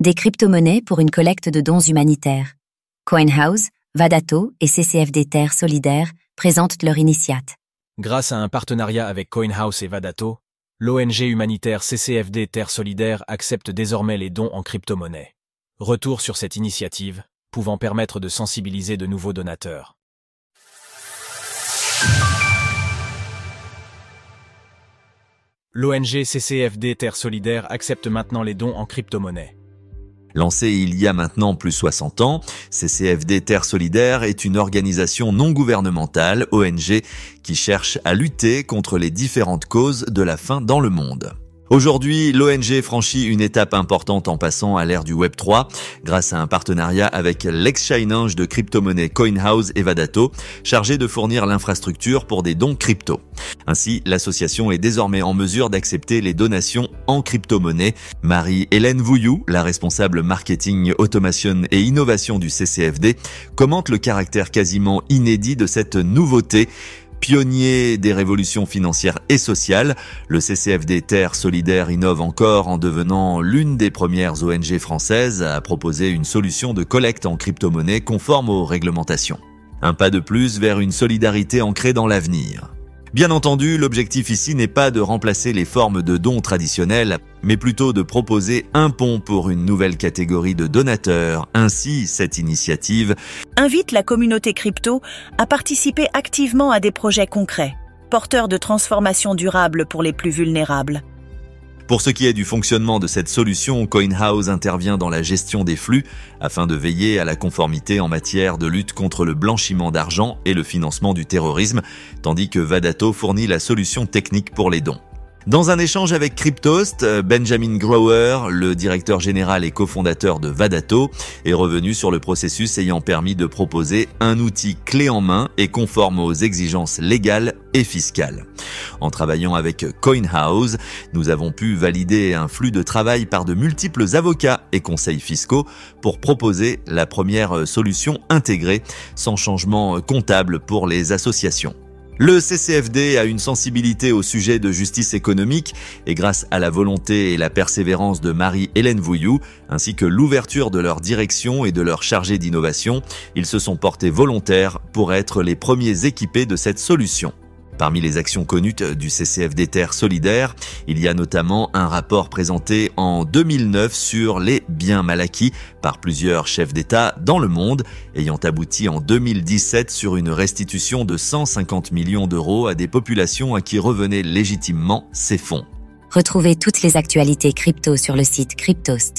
Des crypto-monnaies pour une collecte de dons humanitaires. CoinHouse, Vadato et CCFD Terre Solidaire présentent leur initiate. Grâce à un partenariat avec CoinHouse et Vadato, l'ONG humanitaire CCFD Terre Solidaire accepte désormais les dons en crypto-monnaie. Retour sur cette initiative, pouvant permettre de sensibiliser de nouveaux donateurs. L'ONG CCFD Terre Solidaire accepte maintenant les dons en crypto-monnaie. Lancée il y a maintenant plus 60 ans, CCFD Terre Solidaire est une organisation non gouvernementale, ONG, qui cherche à lutter contre les différentes causes de la faim dans le monde. Aujourd'hui, l'ONG franchit une étape importante en passant à l'ère du Web3 grâce à un partenariat avec l'exchange de crypto-monnaies CoinHouse et Vadato, chargé de fournir l'infrastructure pour des dons crypto. Ainsi, l'association est désormais en mesure d'accepter les donations en crypto-monnaie. Marie-Hélène Vouillou, la responsable marketing, automation et innovation du CCFD, commente le caractère quasiment inédit de cette nouveauté. Pionnier des révolutions financières et sociales, le CCFD Terre Solidaire innove encore en devenant l'une des premières ONG françaises à proposer une solution de collecte en crypto-monnaie conforme aux réglementations. Un pas de plus vers une solidarité ancrée dans l'avenir. Bien entendu, l'objectif ici n'est pas de remplacer les formes de dons traditionnelles, mais plutôt de proposer un pont pour une nouvelle catégorie de donateurs. Ainsi, cette initiative invite la communauté crypto à participer activement à des projets concrets, porteurs de transformations durables pour les plus vulnérables. Pour ce qui est du fonctionnement de cette solution, CoinHouse intervient dans la gestion des flux afin de veiller à la conformité en matière de lutte contre le blanchiment d'argent et le financement du terrorisme, tandis que Vadato fournit la solution technique pour les dons. Dans un échange avec Cryptost, Benjamin Grower, le directeur général et cofondateur de Vadato, est revenu sur le processus ayant permis de proposer un outil clé en main et conforme aux exigences légales et fiscales. En travaillant avec CoinHouse, nous avons pu valider un flux de travail par de multiples avocats et conseils fiscaux pour proposer la première solution intégrée, sans changement comptable pour les associations. Le CCFD a une sensibilité au sujet de justice économique et grâce à la volonté et la persévérance de Marie-Hélène Vouillou, ainsi que l'ouverture de leur direction et de leur chargé d'innovation, ils se sont portés volontaires pour être les premiers équipés de cette solution. Parmi les actions connues du CCFD Terre Solidaire, il y a notamment un rapport présenté en 2009 sur les biens mal acquis par plusieurs chefs d'État dans le monde, ayant abouti en 2017 sur une restitution de 150 millions d'euros à des populations à qui revenaient légitimement ces fonds. Retrouvez toutes les actualités crypto sur le site cryptost.fr.